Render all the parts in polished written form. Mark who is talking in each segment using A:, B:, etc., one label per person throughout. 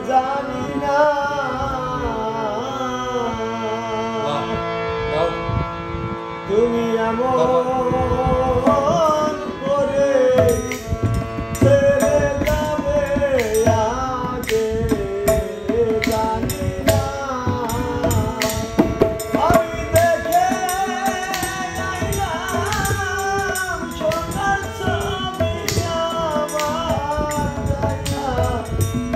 A: জানি না তুমি এমন করে ছেড়ে যাবে আগে জানি না আমি দেখে আইলাম সোনার ছবি আমার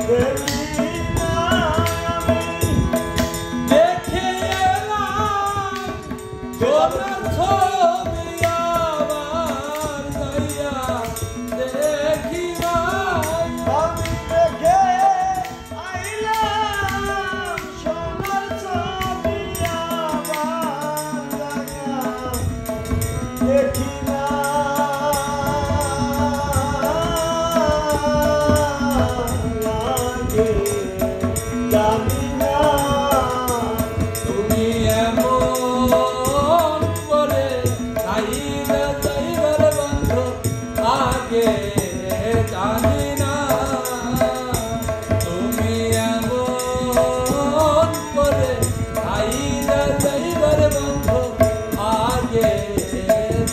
A: দেখি না আমি দেখে এলাম সোনার ছবি আমার যাইয়া দেখি না আমি দেখে আইলাম সোনার ছবি আমার যাইয়া দেখি না জানি না
B: তুমি এমন করে চাইলে চাইবার বন্ধু আগে জানি না তুমি এমন করে চাইলে চাইবার বন্ধু আগে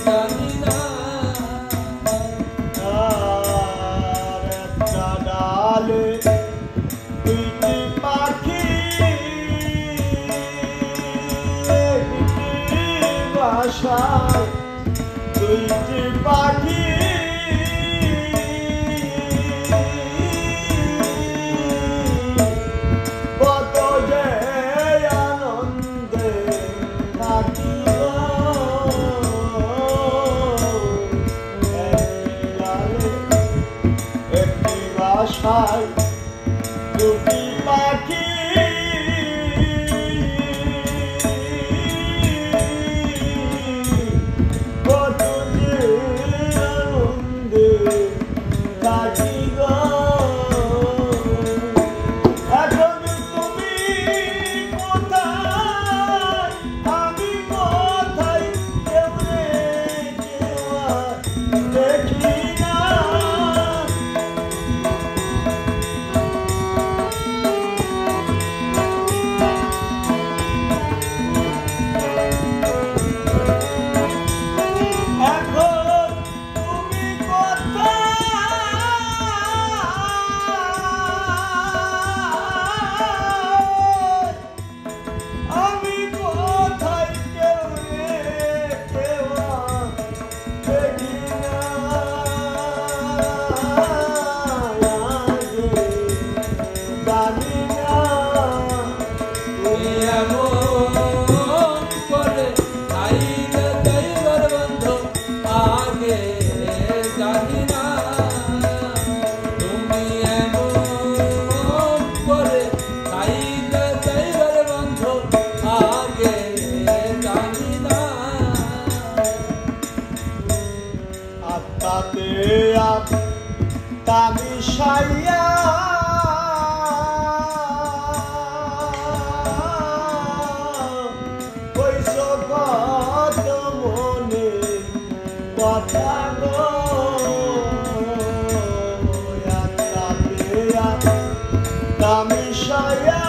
B: জানি না
A: আর একটা ডালে দুইটি পাখি একটি বাসায় দুইটি পাখি কত যে আনন্দে থাকি একটি বাসায় দুটি পাখি কত যে আনন্দে থাকি গো এখন তুমি কোথায় আমি কোথায় কেমনে কেউ আর দেখি না এখন তুমি কোথায় আমি কোথায় কেউ রে কেউ আর দেখি না জানি না
B: তুমি এমন করে চাইলে চাইবার বন্ধু আগে জানি না তুমি এমন করে চাইলে চাইবার বন্ধু আগে জানি না
A: আত্মাতে আত্মা মিশাইয়া কইছো কত মনে কথা গো আত্মাতে আত্মা মিশাইয়া